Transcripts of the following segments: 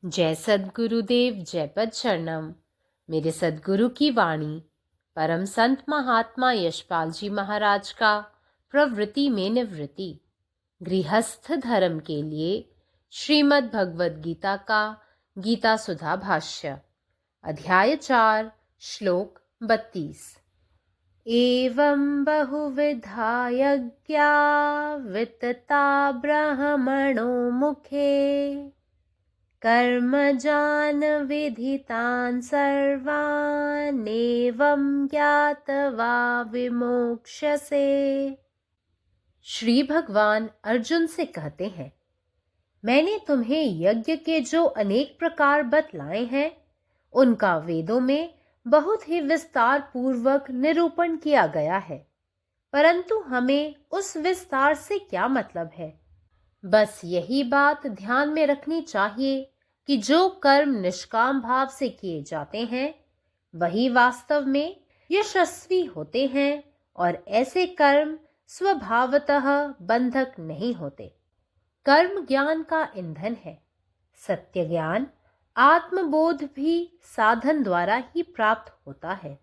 जय सद्गुरुदेव, जय पद शरणम। मेरे सद्गुरु की वाणी परम संत महात्मा यशपाल जी महाराज का प्रवृत्ति में निवृत्ति गृहस्थ धर्म के लिए श्रीमद् भगवद गीता का गीता सुधा भाष्य अध्याय 4 श्लोक 32। एवं बहुविधा यज्ञा वितता ब्राह्मणो मुखे कर्मजान विधितान् सर्वान् एवं ज्ञात्वा विमोक्ष्यसे। श्री भगवान अर्जुन से कहते हैं, मैंने तुम्हें यज्ञ के जो अनेक प्रकार बतलाए हैं उनका वेदों में बहुत ही विस्तार पूर्वक निरूपण किया गया है, परंतु हमें उस विस्तार से क्या मतलब है। बस यही बात ध्यान में रखनी चाहिए कि जो कर्म निष्काम भाव से किए जाते हैं वही वास्तव में यशस्वी होते हैं और ऐसे कर्म स्वभावतः बंधक नहीं होते। कर्म ज्ञान का ईंधन है। सत्य ज्ञान आत्मबोध भी साधन द्वारा ही प्राप्त होता है।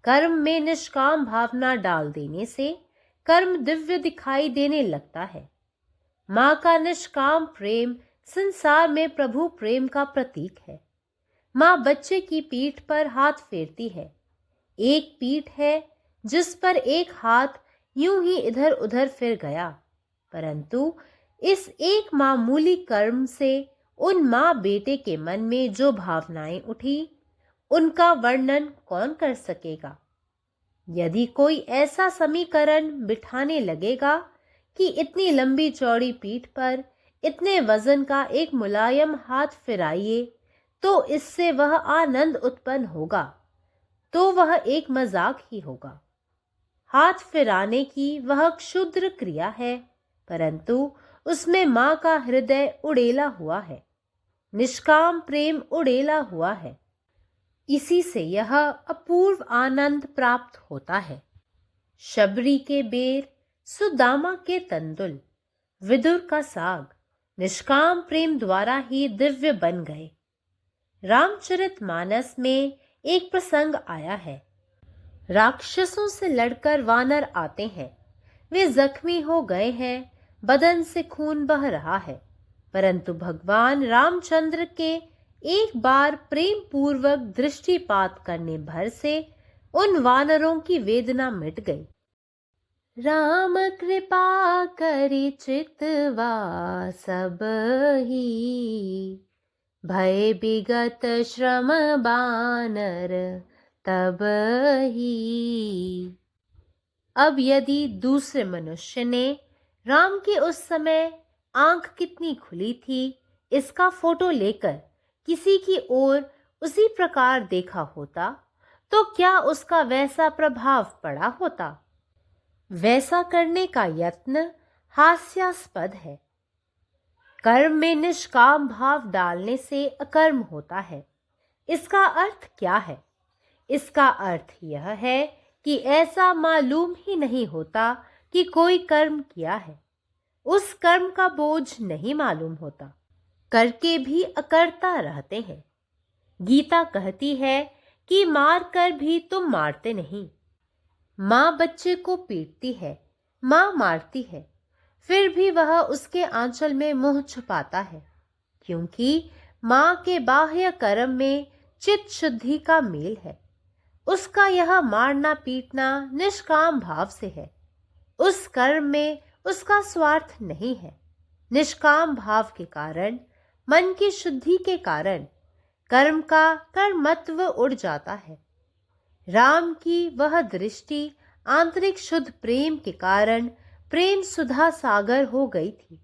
कर्म में निष्काम भावना डाल देने से कर्म दिव्य दिखाई देने लगता है। माँ का निष्काम प्रेम संसार में प्रभु प्रेम का प्रतीक है। माँ बच्चे की पीठ पर हाथ फेरती है। एक पीठ है जिस पर एक हाथ यूं ही इधर उधर फिर गया, परंतु इस एक मामूली कर्म से उन माँ बेटे के मन में जो भावनाएं उठी उनका वर्णन कौन कर सकेगा। यदि कोई ऐसा समीकरण बिठाने लगेगा कि इतनी लंबी चौड़ी पीठ पर इतने वजन का एक मुलायम हाथ फिराइए तो इससे वह आनंद उत्पन्न होगा, तो वह एक मजाक ही होगा। हाथ फिराने की वह क्षुद्र क्रिया है, परंतु उसमें माँ का हृदय उड़ेला हुआ है, निष्काम प्रेम उड़ेला हुआ है। इसी से यह अपूर्व आनंद प्राप्त होता है। शबरी के बेर, सुदामा के तंदुल, विदुर का साग निष्काम प्रेम द्वारा ही दिव्य बन गए। रामचरितमानस में एक प्रसंग आया है। राक्षसों से लड़कर वानर आते हैं। वे जख्मी हो गए हैं, बदन से खून बह रहा है, परंतु भगवान रामचंद्र के एक बार प्रेम पूर्वक दृष्टिपात करने भर से उन वानरों की वेदना मिट गई। राम कृपा करि चितवा सब ही, भय विगत श्रम बानर तब ही। अब यदि दूसरे मनुष्य ने राम की उस समय आंख कितनी खुली थी इसका फोटो लेकर किसी की ओर उसी प्रकार देखा होता तो क्या उसका वैसा प्रभाव पड़ा होता। वैसा करने का यत्न हास्यास्पद है। कर्म में निष्काम भाव डालने से अकर्म होता है। इसका अर्थ क्या है? इसका अर्थ यह है कि ऐसा मालूम ही नहीं होता कि कोई कर्म किया है। उस कर्म का बोझ नहीं मालूम होता, करके भी अकर्ता रहते हैं। गीता कहती है कि मार कर भी तुम मारते नहीं। माँ बच्चे को पीटती है, माँ मारती है, फिर भी वह उसके आंचल में मुंह छुपाता है, क्योंकि माँ के बाह्य कर्म में चित्त शुद्धि का मेल है। उसका यह मारना पीटना निष्काम भाव से है। उस कर्म में उसका स्वार्थ नहीं है। निष्काम भाव के कारण, मन की शुद्धि के कारण कर्म का कर्मत्व उड़ जाता है। राम की वह दृष्टि आंतरिक शुद्ध प्रेम के कारण प्रेम सुधा सागर हो गई थी।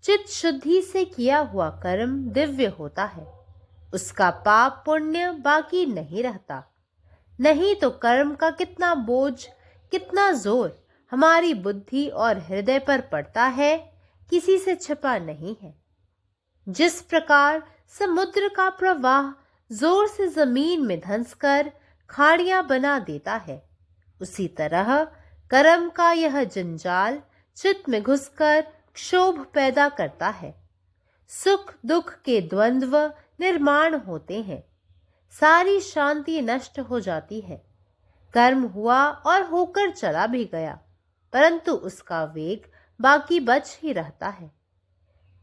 चित्त शुद्धि से किया हुआ कर्म दिव्य होता है। उसका पाप पुण्य बाकी नहीं रहता। नहीं तो कर्म का कितना बोझ, कितना जोर हमारी बुद्धि और हृदय पर पड़ता है, किसी से छिपा नहीं है। जिस प्रकार समुद्र का प्रवाह जोर से जमीन में धंसकर खाड़ियां बना देता है, उसी तरह कर्म का यह जंजाल चित्त में घुसकर क्षोभ पैदा करता है। सुख दुख के द्वंद्व निर्माण होते हैं, सारी शांति नष्ट हो जाती है। कर्म हुआ और होकर चला भी गया, परंतु उसका वेग बाकी बच ही रहता है।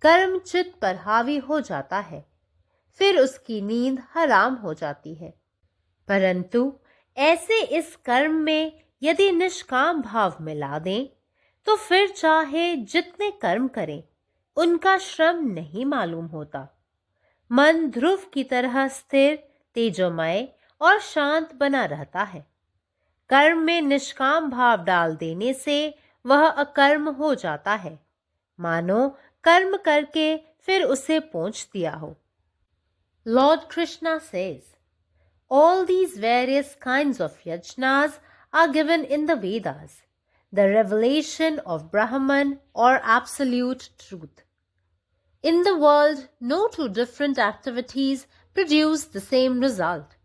कर्म चित्त पर हावी हो जाता है, फिर उसकी नींद हराम हो जाती है। परंतु ऐसे इस कर्म में यदि निष्काम भाव मिला दें तो फिर चाहे जितने कर्म करें उनका श्रम नहीं मालूम होता। मन ध्रुव की तरह स्थिर, तेजोमय और शांत बना रहता है। कर्म में निष्काम भाव डाल देने से वह अकर्म हो जाता है, मानो कर्म करके फिर उसे पोंछ दिया हो। Lord Krishna says, all these various kinds of yajnas are given in the Vedas, the revelation of Brahman or absolute truth. In the world, no two different activities produce the same result.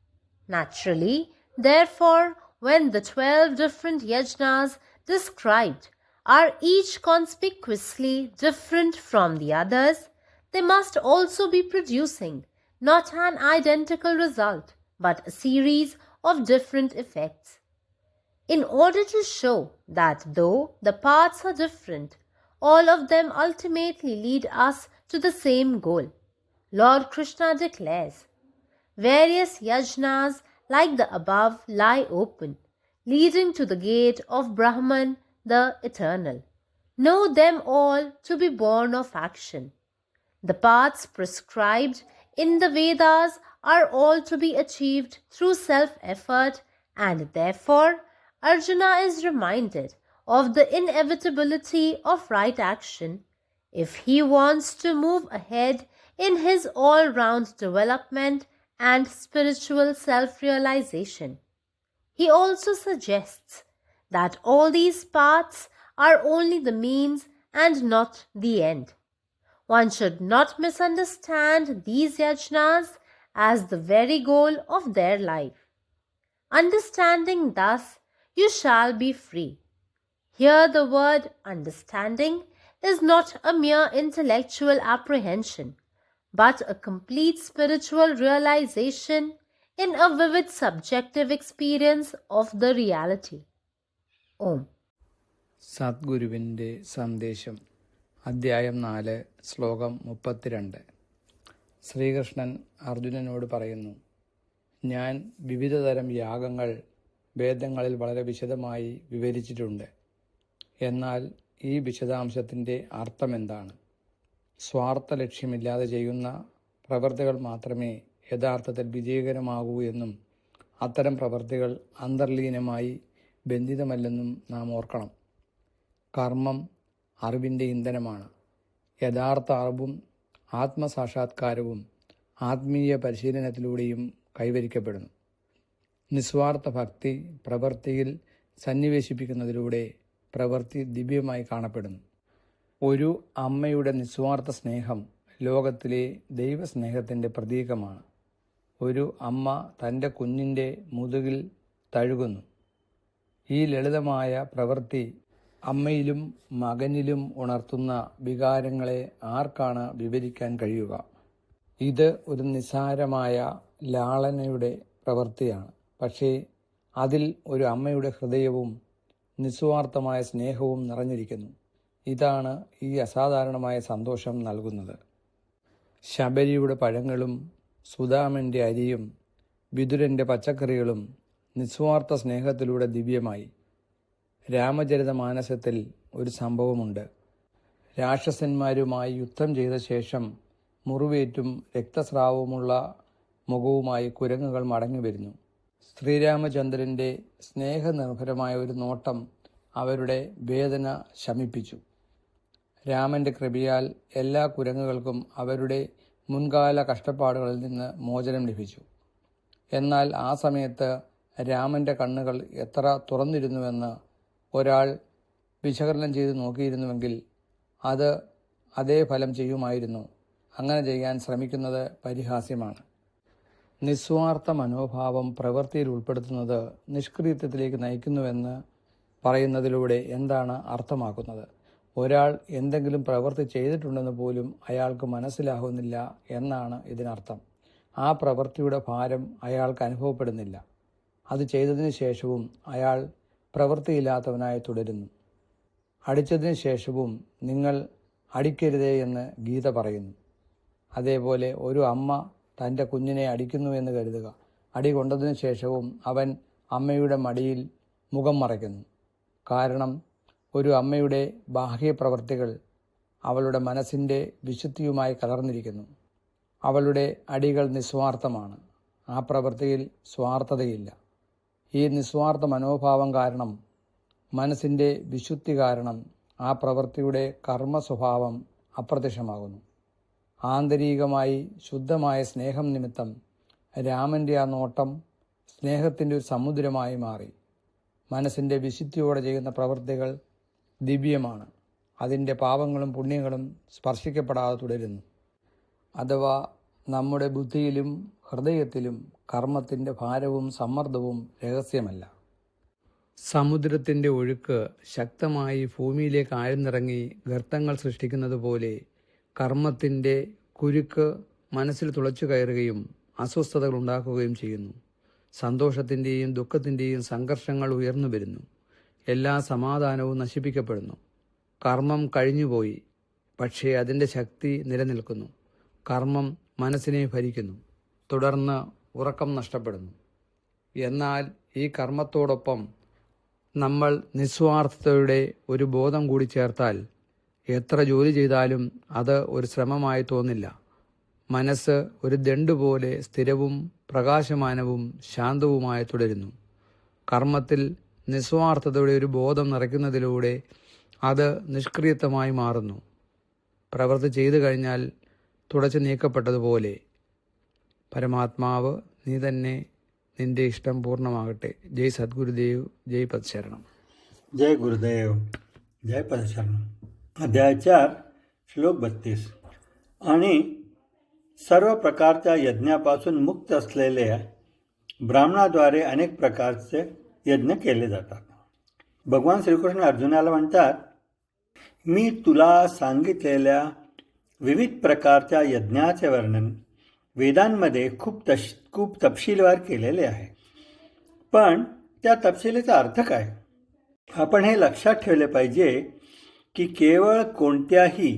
Naturally, therefore, when the 12 different yajnas described are each conspicuously different from the others, they must also be producing not an identical result, but a series of different effects. In order to show that though the paths are different, all of them ultimately lead us to the same goal, Lord Krishna declares, various yajnas like the above lie open, leading to the gate of Brahman, the Eternal. Know them all to be born of action. The paths prescribed in the Vedas are all to be achieved through self-effort, and therefore Arjuna is reminded of the inevitability of right action if he wants to move ahead in his all-round development and spiritual self-realization. He also suggests that all these paths are only the means and not the end. One should not misunderstand these yajnas as the very goal of their life. Understanding thus, you shall be free. Here the word understanding is not a mere intellectual apprehension, but a complete spiritual realization in a vivid subjective experience of the reality. Om. സദ്ഗുരുവിൻ്റെ സന്ദേശം അദ്ധ്യായം 4 ശ്ലോകം 32. ശ്രീകൃഷ്ണൻ അർജുനനോട് പറയുന്നു, ഞാൻ വിവിധതരം യാഗങ്ങൾ വേദങ്ങളിൽ വളരെ വിശദമായി വിവരിച്ചിട്ടുണ്ട്. എന്നാൽ ഈ വിശദാംശത്തിൻ്റെ അർത്ഥമെന്താണ്? സ്വാർത്ഥ ലക്ഷ്യമില്ലാതെ ചെയ്യുന്ന പ്രവൃത്തികൾ മാത്രമേ യഥാർത്ഥത്തിൽ വിജയകരമാകൂ എന്നും അത്തരം പ്രവൃത്തികൾ അന്തർലീനമായി ബന്ധിതമല്ലെന്നും നാം ഓർക്കണം. കർമ്മം അറിവിൻ്റെ ഇന്ധനമാണ്. യഥാർത്ഥ അറിവും ആത്മസാക്ഷാത്കാരവും ആത്മീയ പരിശീലനത്തിലൂടെയും കൈവരിക്കപ്പെടുന്നു. നിസ്വാർത്ഥ ഭക്തി പ്രവൃത്തിയിൽ സന്നിവേശിപ്പിക്കുന്നതിലൂടെ പ്രവൃത്തി ദിവ്യമായി കാണപ്പെടുന്നു. ഒരു അമ്മയുടെ നിസ്വാർത്ഥ സ്നേഹം ലോകത്തിലെ ദൈവസ്നേഹത്തിൻ്റെ പ്രതീകമാണ്. ഒരു അമ്മ തൻ്റെ കുഞ്ഞിൻ്റെ മുതുകിൽ തഴുകുന്നു. ഈ ലളിതമായ പ്രവൃത്തി അമ്മയിലും മകനിലും ഉണർത്തുന്ന വികാരങ്ങളെ ആർക്കാണ് വിവരിക്കാൻ കഴിയുക? ഇത് ഒരു നിസ്സാരമായ ലാളനയുടെ പ്രവൃത്തിയാണ്. പക്ഷേ അതിൽ ഒരു അമ്മയുടെ ഹൃദയവും നിസ്വാർത്ഥമായ സ്നേഹവും നിറഞ്ഞിരിക്കുന്നു. ഇതാണ് ഈ അസാധാരണമായ സന്തോഷം നൽകുന്നത്. ശബരിയുടെ പഴങ്ങളും സുദാമൻ്റെ അരിയും വിതുരൻ്റെ പച്ചക്കറികളും നിസ്വാർത്ഥ സ്നേഹത്തിലൂടെ ദിവ്യമായി. രാമചരിതമാനസത്തിൽ ഒരു സംഭവമുണ്ട്. രാക്ഷസന്മാരുമായി യുദ്ധം ചെയ്ത ശേഷം മുറിവേറ്റും രക്തസ്രാവമുള്ള മുഖവുമായി കുരങ്ങുകൾ മടങ്ങി വരുന്നു. ശ്രീരാമചന്ദ്രൻ്റെ സ്നേഹനിർഭരമായ ഒരു നോട്ടം അവരുടെ വേദന ശമിപ്പിച്ചു. രാമൻ്റെ കൃപയാൽ എല്ലാ കുരങ്ങുകൾക്കും അവരുടെ മുൻകാല കഷ്ടപ്പാടുകളിൽ നിന്ന് മോചനം ലഭിച്ചു. എന്നാൽ ആ സമയത്ത് രാമൻ്റെ കണ്ണുകൾ എത്ര തുറന്നിരുന്നുവെന്ന് ഒരാൾ വിശകലനം ചെയ്ത് നോക്കിയിരുന്നുവെങ്കിൽ അത് അതേ ഫലം ചെയ്യുമായിരുന്നു. അങ്ങനെ ചെയ്യാൻ ശ്രമിക്കുന്നത് പരിഹാസ്യമാണ്. നിസ്വാർത്ഥ മനോഭാവം പ്രവൃത്തിയിൽ ഉൾപ്പെടുത്തുന്നത് നിഷ്ക്രിയത്വത്തിലേക്ക് നയിക്കുന്നുവെന്ന് പറയുന്നതിലൂടെ എന്താണ് അർത്ഥമാക്കുന്നത്? ഒരാൾ എന്തെങ്കിലും പ്രവൃത്തി ചെയ്തിട്ടുണ്ടെന്ന് പോലും അയാൾക്ക് മനസ്സിലാകുന്നില്ല എന്നാണ് ഇതിനർത്ഥം. ആ പ്രവൃത്തിയുടെ ഭാരം അയാൾക്ക് അനുഭവപ്പെടുന്നില്ല. അത് ചെയ്തതിന് ശേഷവും അയാൾ പ്രവൃത്തിയില്ലാത്തവനായി തുടരുന്നു. അടിച്ചതിന് ശേഷവും നിങ്ങൾ അടിക്കരുതേ എന്ന് ഗീത പറയുന്നു. അതേപോലെ ഒരു അമ്മ തൻ്റെ കുഞ്ഞിനെ അടിക്കുന്നു എന്ന് കരുതുക. അടി കൊണ്ടതിന് ശേഷവും അവൻ അമ്മയുടെ മടിയിൽ മുഖം മറയ്ക്കുന്നു. കാരണം ഒരു അമ്മയുടെ ബാഹ്യപ്രവർത്തികൾ അവളുടെ മനസ്സിൻ്റെ വിശുദ്ധിയുമായി കലർന്നിരിക്കുന്നു. അവളുടെ അടികൾ നിസ്വാർത്ഥമാണ്. ആ പ്രവൃത്തിയിൽ സ്വാർത്ഥതയില്ല. ഈ നിസ്വാർത്ഥ മനോഭാവം കാരണം, മനസ്സിൻ്റെ വിശുദ്ധി കാരണം ആ പ്രവൃത്തിയുടെ കർമ്മ സ്വഭാവം അപ്രത്യക്ഷമാകുന്നു. ആന്തരികമായി ശുദ്ധമായ സ്നേഹം നിമിത്തം രാമൻ്റെ ആ നോട്ടം സ്നേഹത്തിൻ്റെ ഒരു സമുദ്രമായി മാറി. മനസ്സിൻ്റെ വിശുദ്ധിയോടെ ചെയ്യുന്ന പ്രവൃത്തികൾ ദിവ്യമാണ്. അതിൻ്റെ പാപങ്ങളും പുണ്യങ്ങളും സ്പർശിക്കപ്പെടാതെ തുടരുന്നു. അഥവാ നമ്മുടെ ബുദ്ധിയിലും ഹൃദയത്തിലും കർമ്മത്തിൻ്റെ ഭാരവും സമ്മർദ്ദവും രഹസ്യമല്ല. സമുദ്രത്തിൻ്റെ ഒഴുക്ക് ശക്തമായി ഭൂമിയിലേക്ക് ആഴ്ന്നിറങ്ങി ഗർത്തങ്ങൾ സൃഷ്ടിക്കുന്നത് പോലെ കർമ്മത്തിൻ്റെ കുരുക്ക് മനസ്സിൽ തുളച്ചു കയറുകയും അസ്വസ്ഥതകൾ ഉണ്ടാക്കുകയും ചെയ്യുന്നു. സന്തോഷത്തിൻ്റെയും ദുഃഖത്തിൻ്റെയും സംഘർഷങ്ങൾ ഉയർന്നു വരുന്നു. എല്ലാ സമാധാനവും നശിപ്പിക്കപ്പെടുന്നു. കർമ്മം കഴിഞ്ഞുപോയി, പക്ഷേ അതിൻ്റെ ശക്തി നിലനിൽക്കുന്നു. കർമ്മം മനസ്സിനെ ഭരിക്കുന്നു. തുടർന്ന് ഉറക്കം നഷ്ടപ്പെടുന്നു. എന്നാൽ ഈ കർമ്മത്തോടൊപ്പം നമ്മൾ നിസ്വാർത്ഥതയുടെ ഒരു ബോധം കൂടി ചേർത്താൽ എത്ര ജോലി ചെയ്താലും അത് ഒരു ശ്രമമായി തോന്നില്ല. മനസ്സ് ഒരു ദണ്ട് പോലെ സ്ഥിരവും പ്രകാശമാനവും ശാന്തവുമായി തുടരുന്നു. കർമ്മത്തിൽ നിസ്വാർത്ഥതയുടെ ഒരു ബോധം നിറയ്ക്കുന്നതിലൂടെ അത് നിഷ്ക്രിയത്വമായി മാറുന്നു. പ്രവൃത്തി ചെയ്തു കഴിഞ്ഞാൽ തുടച്ചു നീക്കപ്പെട്ടതുപോലെ. പരമാത്മാവ് നീ തന്നെ, നിന്റെ ഇഷ്ടം പൂർണ്ണമാകട്ടെ. ജയ് സദ്ഗുരുദേവ്, ജയ് പദശരണം. जय गुरुदेव, जय पदशरण. अध्याय 4 श्लोक 32. आणि सर्व प्रकारच्या यज्ञापासून मुक्त असलेल्या ब्राह्मणाद्वारे अनेक प्रकारचे यज्ञ केले जातात. भगवान श्रीकृष्ण अर्जुनाला म्हणतात, मी तुला सांगितलेल्या विविध प्रकारच्या यज्ञाचे वर्णन वेदांमध्ये खूप तपशीलवार केलेले आहे. पण त्या तपशिलीचा अर्थ काय? आपण हे लक्षात ठेवले पाहिजे की केवळ कोणत्याही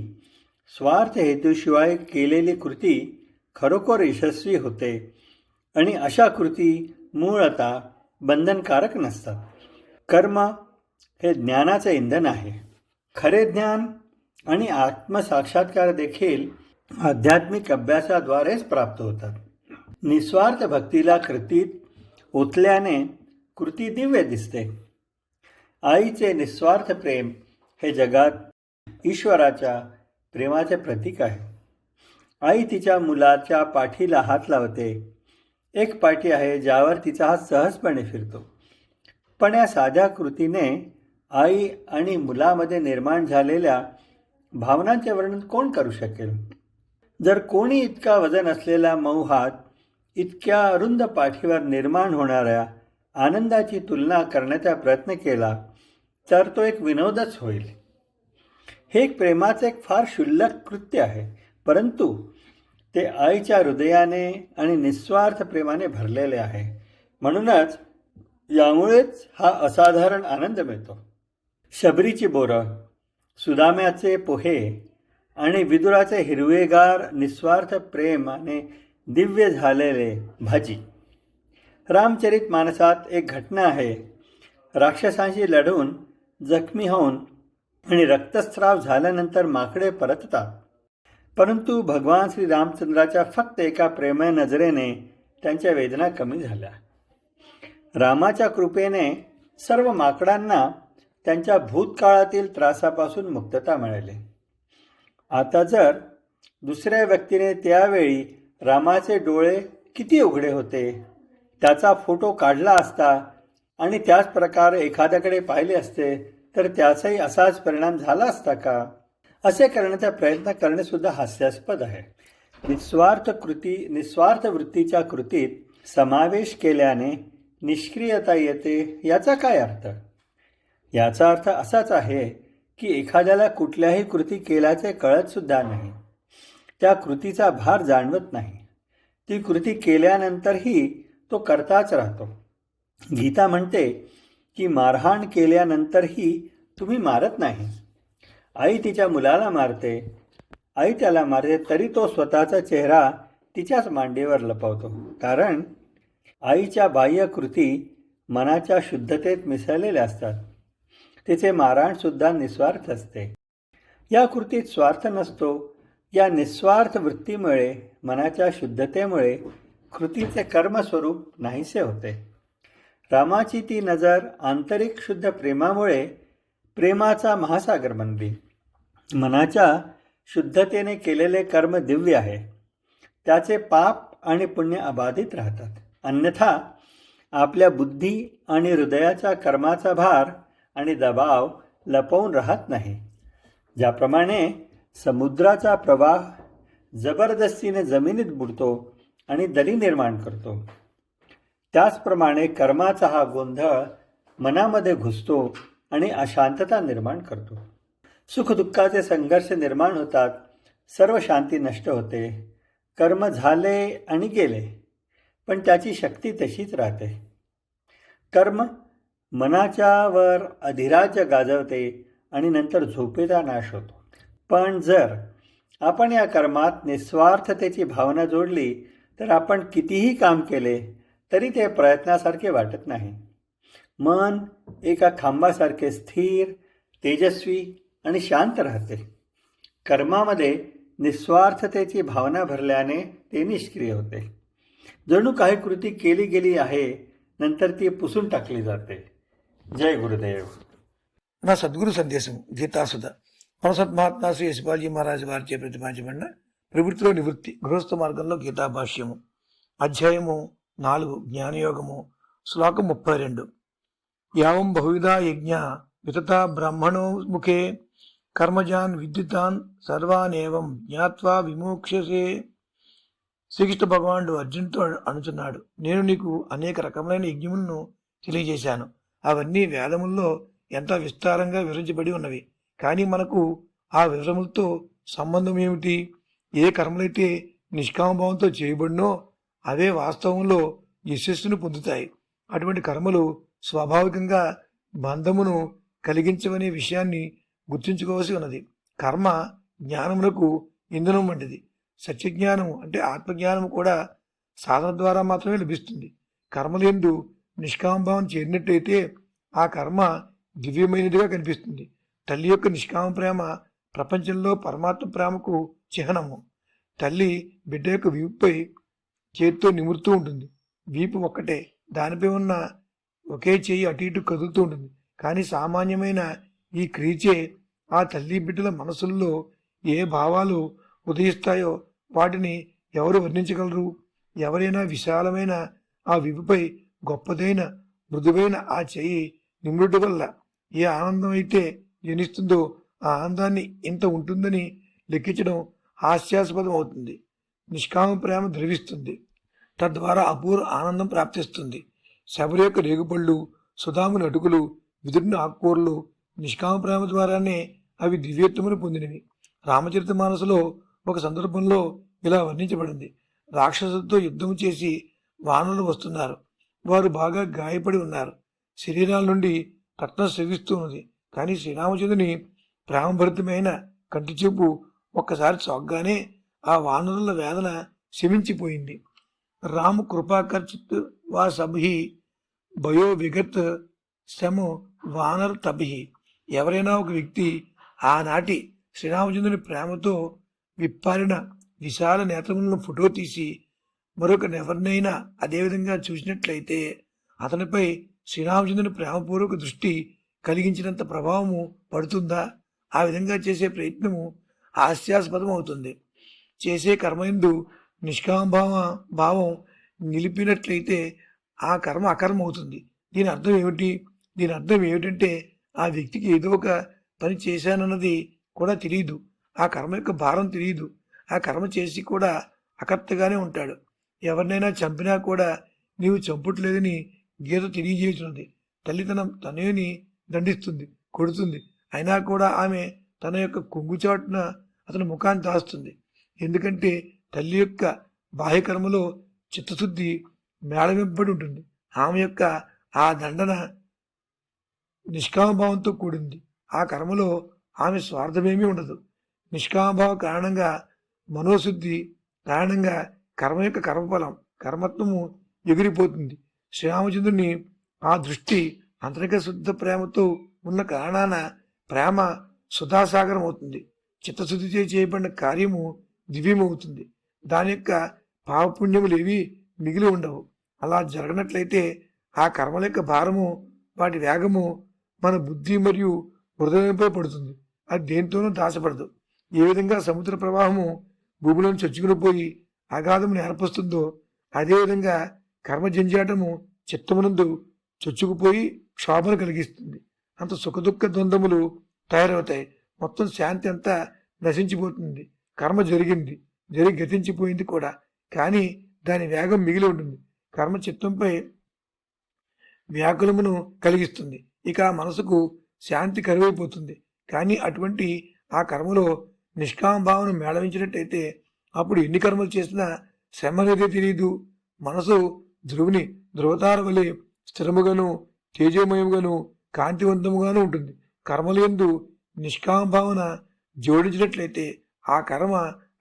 स्वार्थ हेतूशिवाय केलेली कृती खरोखर यशस्वी होते आणि अशा कृती मूळतः बंधनकारक नसतात. कर्म हे ज्ञानाचे इंधन आहे. खरे ज्ञान आणि आत्मसाक्षात्कार देखील आध्यात्मिक अभ्यासाद्वारेच प्राप्त होतात. निस्वार्थ भक्तीला कृतीत ओतल्याने कृती दिव्य दिसते. आईचे निस्वार्थ प्रेम हे जगात ईश्वराच्या प्रेमाचे प्रतीक आहे. आई तिच्या मुलाच्या पाठीला हात लावते. एक पाठी आहे ज्यावर तिचा हात सहजपणे फिरतो. पण या साध्या कृतीने आई आणि मुलामध्ये निर्माण झालेल्या भावनांचे वर्णन कोण करू शकेल? जर कोणी इतका वजन असलेला मऊ हात इतक्या अरुंद पाठीवर निर्माण होणाऱ्या आनंदाची तुलना करण्याचा प्रयत्न केला तर तो एक विनोदच होईल. हे एक प्रेमाचे एक फार क्षुल्लक कृत्य आहे, परंतु ते आईच्या हृदयाने आणि निस्वार्थ प्रेमाने भरलेले आहे. म्हणूनच यामुळेच हा असाधारण आनंद मिळतो. शबरीची बोरं, सुदाम्याचे पोहे आणि विदुराचे हिरवेगार निस्वार्थ प्रेमाने दिव्य झालेले भाजी. रामचरित मानसात एक घटना आहे. राक्षसांशी लढून जखमी होऊन आणि रक्तस्राव झाल्यानंतर माकडे परततात, परंतु भगवान श्री रामचंद्राच्या फक्त एका प्रेमळ नजरेने त्यांच्या वेदना कमी झाल्या. रामाच्या कृपेने सर्व माकडांना त्यांच्या भूतकाळातील त्रासापासून मुक्तता मिळाली. आता जर दुसऱ्या व्यक्तीने त्यावेळी रामाचे डोळे किती उघडे होते त्याचा फोटो काढला असता आणि त्याच प्रकारे एखाद्याकडे पाहिले असते तर त्याचाही असाच परिणाम झाला असता का? असे करण्याचा प्रयत्न करणे सुद्धा हास्यास्पद आहे. निस्वार्थ वृत्तीच्या कृतीत समावेश केल्याने निष्क्रियता येते. याचा काय अर्थ? याचा अर्थ असाच आहे की एखाद्याला कुठल्याही कृती केल्याचे कळत सुद्धा नाही. त्या कृतीचा भार जाणवत नाही. ती कृती केल्यानंतरही तो करताच राहतो. गीता म्हणते की मारहाण केल्यानंतरही तुम्ही मारत नाही. आई तिच्या मुलाला मारते, आई त्याला मारते, तरी तो स्वतःचा चेहरा तिच्याच मांडीवर लपवतो. कारण आईच्या बाह्य कृती मनाच्या शुद्धतेत मिसळलेल्या असतात. तिचे मारहाणसुद्धा निस्वार्थ असते. या कृतीत स्वार्थ नसतो. या निस्वार्थ वृत्तीमुळे, मनाच्या शुद्धतेमुळे कृतीचे कर्मस्वरूप नाहीसे होते. रामाची ती नजर आंतरिक शुद्ध प्रेमामुळे प्रेमाचा महासागर बनली. मनाच्या शुद्धतेने केलेले कर्म दिव्य आहे. त्याचे पाप आणि पुण्य अबाधित राहतात. अन्यथा आपल्या बुद्धी आणि हृदयाच्या कर्माचा भार आणि दबाव लपवून राहत नाही. ज्याप्रमाणे समुद्राचा प्रवाह जबरदस्तीने जमिनीत बुडतो आणि दरी निर्माण करतो, त्याचप्रमाणे कर्माचा हा गोंधळ मनामध्ये घुसतो आणि अशांतता निर्माण करतो. सुखदुःखाचे संघर्ष निर्माण होतात. सर्व शांती नष्ट होते. कर्म झाले आणि गेले, पण त्याची शक्ती तशीच राहते. कर्म मनाच्या वर अधिराज्य गाजवते आणि नंतर झोपेचा नाश होतो. पण जर आपण या कर्मात निस्वार्थतेची भावना जोडली तर आपण कितीही काम केले तरी ते प्रयत्नासारखे वाटत नाही. मन एका खांबासारखे स्थिर, तेजस्वी आणि शांत राहते. कर्मामध्ये निस्वार्थतेची भावना भरल्याने ते निष्क्रिय होते. जणू काही कृती केली गेली आहे, नंतर ती पुसून टाकली जाते. जय गुरुदेव. నా సద్గురు సందేశం గీతాసుధ పరసత్ మహాత్మా శ్రీ యశ్పాల్జీ మహారాజ్ వారిచే ప్రతిపాదించబడిన ప్రవృత్తిలో నివృత్తి గృహస్థ మార్గంలో గీతాభాష్యము అధ్యాయము 4 జ్ఞానయోగము శ్లోకం 32. యావం బహువిధా యజ్ఞ వితత బ్రాహ్మణో ముఖే కర్మజాన్ విద్యుతాన్ సర్వానేవం జ్ఞాత్వా విమోక్షసే. శ్రీకృష్ణ భగవానుడు అర్జునుడితో అనుచున్నాడు, నేను నీకు అనేక రకములైన యజ్ఞములను తెలియజేశాను. అవన్నీ వేదముల్లో ఎంతో విస్తారంగా వివరించబడి ఉన్నవి. కానీ మనకు ఆ వివరములతో సంబంధం ఏమిటి? ఏ కర్మలైతే నిష్కామభావంతో చేయబడినో అవే వాస్తవంలో యశస్సును పొందుతాయి. అటువంటి కర్మలు స్వాభావికంగా బంధమును కలిగించవనే విషయాన్ని గుర్తుంచుకోవాల్సి ఉన్నది. కర్మ జ్ఞానమునకు ఇంధనం వంటిది. సత్యజ్ఞానం అంటే ఆత్మజ్ఞానం కూడా సాధన ద్వారా మాత్రమే లభిస్తుంది. కర్మలందు నిష్కామభావం చేరినట్టయితే ఆ కర్మ దివ్యమైనదిగా కనిపిస్తుంది. తల్లి యొక్క నిష్కామ ప్రేమ ప్రపంచంలో పరమాత్మ ప్రేమకు చిహ్నము. తల్లి బిడ్డ యొక్క వీపుపై చేతితో నిమురుతూ ఉంటుంది. వీపు ఒక్కటే, దానిపై ఉన్న ఒకే చేయి అటు ఇటు కదులుతూ ఉంటుంది. కానీ సామాన్యమైన ఈ క్రియచే ఆ తల్లి బిడ్డల మనసుల్లో ఏ భావాలు ఉదయిస్తాయో వాటిని ఎవరు వర్ణించగలరు? ఎవరైనా విశాలమైన ఆ వీపుపై గొప్పదైన మృదువైన ఆ చెయ్యి నిమ్రుడు వల్ల ఏ ఆనందం అయితే జనిస్తుందో ఆ ఆనందాన్ని ఇంత ఉంటుందని లెక్కించడం హాస్యాస్పదం అవుతుంది. నిష్కామ ప్రేమ ద్రవిస్తుంది. తద్వారా అపూర్వ ఆనందం ప్రాప్తిస్తుంది. శబరి యొక్క రేగుపళ్ళు, సుధాముని అటుకులు, విదురుని ఆకుకూరలు నిష్కామ ప్రేమ ద్వారానే అవి దివ్యత్వమును పొందినవి. రామచరిత మానసులో ఒక సందర్భంలో ఇలా వర్ణించబడింది. రాక్షసులతో యుద్ధం చేసి వానరులు వస్తున్నారు. వారు బాగా గాయపడి ఉన్నారు. శరీరాల నుండి రక్తం స్రవిస్తూ ఉన్నది. కానీ శ్రీరామచంద్రుని ప్రేమభరితమైన కంటి చూపు ఒక్కసారి చొగ్గానే ఆ వానరుల వేదన శమించిపోయింది. రాము కృపాకర్చిత్ వా సభి భయో విగత్ శము వానర్ తభి. ఎవరైనా ఒక వ్యక్తి ఆనాటి శ్రీరామచంద్రుని ప్రేమతో విప్పారిన విశాల నేత్రములను ఫోటో తీసి మరొకనెవరినైనా అదేవిధంగా చూసినట్లయితే అతనిపై శ్రీరామచంద్రుని ప్రేమపూర్వక దృష్టి కలిగించినంత ప్రభావము పడుతుందా? ఆ విధంగా చేసే ప్రయత్నము హాస్యాస్పదం అవుతుంది. చేసే కర్మయందు భావం నిలిపినట్లయితే ఆ కర్మ అకర్మ అవుతుంది. దీని అర్థం ఏమిటి? దీని అర్థం ఏమిటంటే ఆ వ్యక్తికి ఏదో ఒక పని చేశానన్నది కూడా తెలియదు. ఆ కర్మ యొక్క భారం తెలియదు. ఆ కర్మ చేసి కూడా అకర్తగానే ఉంటాడు. ఎవరినైనా చంపినా కూడా నీవు చంపుట్లేదని గీత తెలియజేస్తున్నది. తల్లి తనేని దండిస్తుంది, కొడుతుంది. అయినా కూడా ఆమె తన యొక్క కొంగుచాటున అతని ముఖాన్ని దాస్తుంది. ఎందుకంటే తల్లి యొక్క బాహ్యకర్మలో చిత్తశుద్ధి మేళవింపబడి ఉంటుంది. ఆమె యొక్క ఆ దండన నిష్కామభావంతో కూడింది. ఆ కర్మలో ఆమె స్వార్థమేమీ ఉండదు. నిష్కామభావ కారణంగా, మనోశుద్ధి కారణంగా కర్మ యొక్క కర్మఫలం, కర్మత్వము ఎగిరిపోతుంది. శ్రీరామచంద్రుని ఆ దృష్టి అంతరిక శుద్ధ ప్రేమతో ఉన్న కారణాన ప్రేమ సుధాసాగరం అవుతుంది. చిత్తశుద్ధిచే చేయబడిన కార్యము దివ్యమవుతుంది. దాని యొక్క పాపపుణ్యములు ఏవి మిగిలి ఉండవు. అలా జరగనట్లయితే ఆ కర్మల యొక్క భారము, వాటి వేగము మన బుద్ధి మరియు హృదయంపై పడుతుంది. అది దేంతోనూ దాచపడదు. ఏ విధంగా సముద్ర ప్రవాహము భూమిలోని చొచ్చుకుని పోయి అగాధమును ఏర్పరుస్తుందో, అదేవిధంగా కర్మ జంజాటము చిత్తమునందు చొచ్చుకుపోయి క్షోభను కలిగిస్తుంది. అంత సుఖదుఖ ద్వంద్వములు తయారవుతాయి. మొత్తం శాంతి అంతా నశించిపోతుంది. కర్మ జరిగి గతించిపోయింది కూడా, కానీ దాని వేగం మిగిలి ఉంటుంది. కర్మ చిత్తంపై వ్యాకులమును కలిగిస్తుంది. ఇక ఆ మనసుకు శాంతి కరువైపోతుంది. కానీ అటువంటి ఆ కర్మలో నిష్కామ భావన మేళవించినట్టయితే అప్పుడు ఎన్ని కర్మలు చేసినా శ్రమ అనేది తెలియదు. మనసు ధృవతార వలె స్థిరముగాను, తేజోమయముగాను, కాంతివంతముగాను ఉంటుంది. కర్మలందు నిష్కామ భావన జోడించినట్లయితే ఆ కర్మ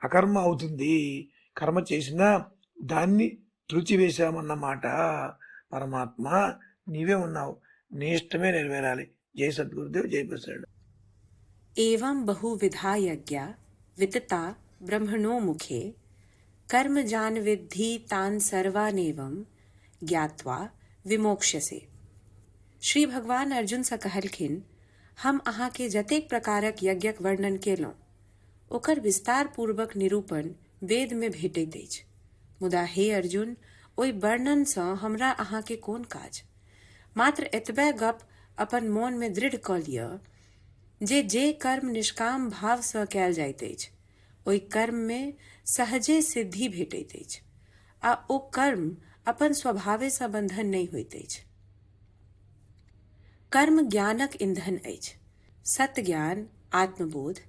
అకర్మ అవుతుంది. కర్మ చేసినా దాన్ని తుడిచివేశామన్నమాట. పరమాత్మ నీవే ఉన్నావు, నీ ఇష్టమే నెరవేరాలి. జై సద్గురుదేవ్, జై ప్రసాద్. एवं बहुविधा यज्ञा वितता ब्रह्मणो मुखे कर्म जान विद्धि तान सर्वानेवं ज्ञात्वा विमोक्ष्यसे। श्री भगवान अर्जुन से कहलखिन, हम अहाँ के जतेक प्रकारक यज्ञक वर्णन केलहुँ ओकर विस्तार पूर्वक निरूपण वेद में भेटैत अछि। मुदा हे अर्जुन, ओहि वर्णन सँ हमरा अहाँ के कोन काज? मात्र एतबे गप अपन मोन में दृढ़ क लिअ जे कर्म निष्काम भाव सँ कयल जाइत अछि, ओहि कर्म में सहजे सिद्धि भेटैत अछि, आ ओ कर्म अपन स्वभावे सँ बंधन नहि होइत अछि। कर्म ज्ञानक ईंधन अछि। सत्य ज्ञान, आत्मबोध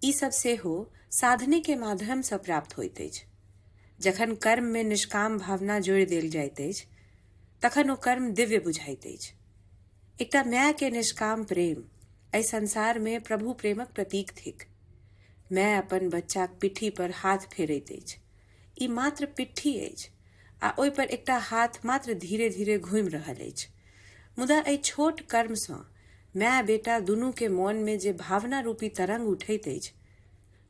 ई सब सेहो साधने के माध्यम सँ प्राप्त होइत अछि। जखन कर्म में निष्काम भावना जोड़ि देल जाइत अछि तखन ओ कर्म दिव्य बुझाइत अछि। एकटा माय के निष्काम प्रेम एहि संसार में प्रभु प्रेमक प्रतीक थिक। माय अपन बच्चाक पिठी पर हाथ फेरैत अछि। ई मात्र पिठी अछि, आ ओहि पर एकटा हाथ मात्र धीरे धीरे घूमि रहल अछि। मुदा एहि छोट कर्म सँ माय बेटा दुनू के मोन में जे भावना रूपी तरंग उठैत अछि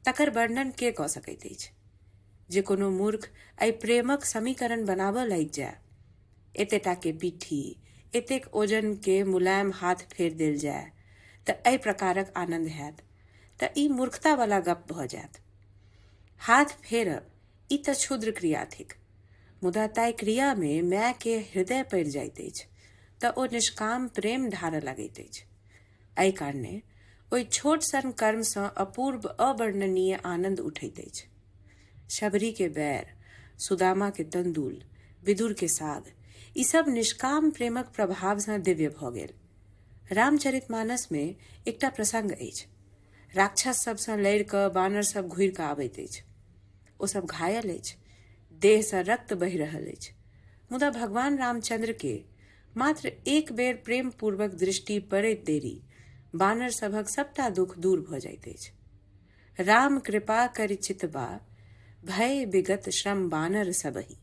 तकर वर्णन के कऽ सकैत अछि। जे कोनो मूर्ख एहि प्रेमक समीकरण बनाबऽ लागि जाय, एतेटा के पिठी, एतेक ओजन के मुलायम हाथ फेर देल जाय तऽ एहि प्रकारक आनंद हैत, तऽ ई मूर्खता वाला गप भऽ जायत। हाथ फेरब ई तऽ क्षुद्र क्रिया थिक, मुदा ताहि क्रिया में माय के हृदय पड़ि जाइत अछि तऽ ओ निष्काम प्रेम ढारऽ लगैत अछि। एहि कारणे ओहि छोट सन कर्म सँ अपूर्व अवर्णनीय आनंद उठैत अछि। शबरी के बैर, सुदामा के तंदूल, विदुर के साग ई सब निष्काम प्रेमक प्रभाव सँ दिव्य भऽ गेल। रामचरितमानस में एकटा प्रसंग अछि। राक्षस सब सँ लड़ि कऽ बानर सब घुरि कऽ आबैत अछि। ओ सब घायल अछि, देह सँ रक्त बहि रहल अछि, मुदा भगवान रामचंद्र के मात्र एक बेर प्रेम पूर्वक दृष्टि पड़ैत देरी बानर सभक सबटा दुख दूर भऽ जाइत अछि। राम कृपा करि चितबा, भय विगत श्रम बानर सबहि।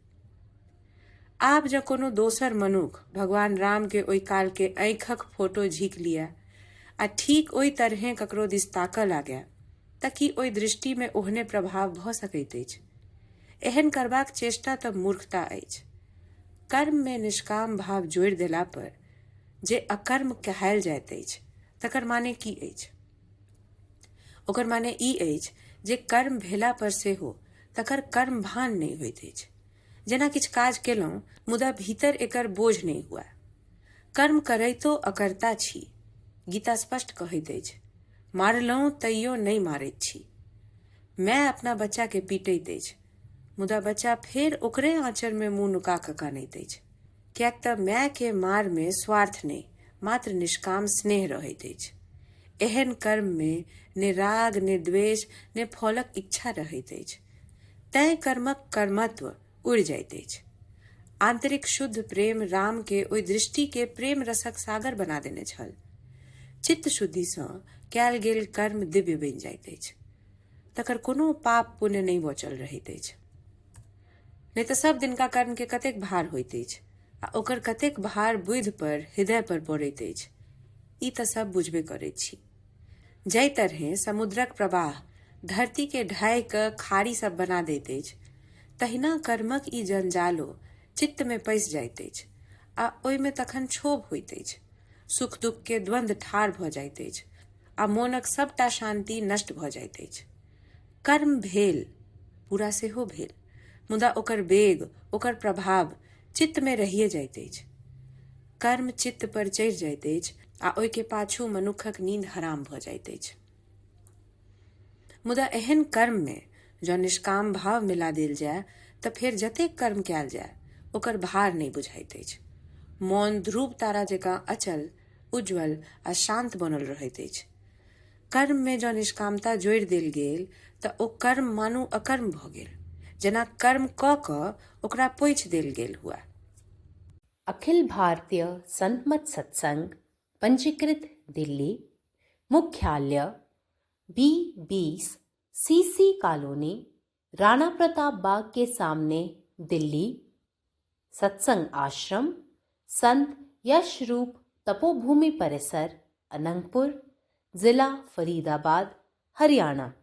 आब जँ कोनो दोसर मनुख भगवान राम के ओहि काल के आँखिक फोटो झीक लिया आ ठीक ओहि तरहे ककरो दिस ताकऽ लागय तऽ की ओहि दृष्टि में ओहने प्रभाव भऽ सकैत अछि? एहन करबाक चेष्टा तऽ मूर्खता अछि। कर्म में निष्काम भाव जोड़ि देला पर जे अकर्म कहायल जाइत अछि तकर माने की अछि? ओकर माने ई अछि जे कर्म भेला पर सेहो तकर कर्म भान नहि होइत अछि। जेना किछु काज केलहुँ मुदा भीतर एकर बोझ नहि हुए। कर्म करैतो अकर्ता छी। गीता स्पष्ट कहैत अछि, मारलहुँ तैयो नहि मारैत छी। माय अपना बच्चा के पीटैत अछि, मुदा बच्चा फेर ओकरे आँचर में मुँह नुका कऽ कानैत अछि, किएक तऽ माय के मार में स्वार्थ नहि, मात्र निष्काम स्नेह रहैत अछि। एहन कर्म में ने राग ने द्वेष ने फलक इच्छा रहैत अछि, तैं कर्मक कर्मत्व उड़ि जाइत अछि। आंतरिक शुद्ध प्रेम राम के ओहि दृष्टि के प्रेम रसक सागर बना देने छल। चित्त शुद्धि सँ कयल गेल कर्म दिव्य बनि जाइत अछि, तकर कोनो पाप पुण्य नहि बचल रहैत अछि। नहि तऽ सब दिनका कर्म के कतेक भार होइत अछि, आ ओकर कतेक भार बुद्धि पर हृदय पर पड़ैत अछि, ई तऽ सब बुझबे करैत छी। जै तरहे समुद्रक प्रवाह धरती के ढाई क खाड़ी सब बना दैत अछि, तहिना कर्मक ई जंजालो चित्त में पैसि जाइत अछि, आ ओहिमे तखन क्षोभ होइत अछि, सुख दुख के द्वंद्व ठाढ़ भऽ जाइत अछि, आ मोनक सबटा शांति नष्ट भऽ जाइत अछि। कर्म भेल, पूरा सेहो भेल, मुदा ओकर वेग, ओकर प्रभाव चित्त में रहिए जाइत अछि। कर्म चित्त पर चढ़ि जाइत अछि, आ ओहि के पाछू मनुखक नींद हराम भऽ जाइत अछि। मुदा एहन कर्म में जँ निष्काम भाव मिला देल जाय तऽ फेर जतेक कर्म कयल जाय ओकर भार नहि बुझाइत अछि। मौन ध्रुव तारा जकाँ अचल, उज्ज्वल आ शांत बनल रहैत अछि। कर्म में जँ निष्कामता जोड़ि देल गेल तऽ ओ कर्म मानू अकर्म भऽ गेल, जेना कर्म कऽ कऽ ओकरा पोछि देल गेल हुए। अखिल भारतीय संत मत सत्संग, पंजीकृत दिल्ली, मुख्यालय B20 CC colony, Rana Pratap Bagh के सामने, दिल्ली। सत्संग आश्रम संत यशरूप तपोभूमि परिसर, अनंगपुर, जिला फरीदाबाद, हरियाणा।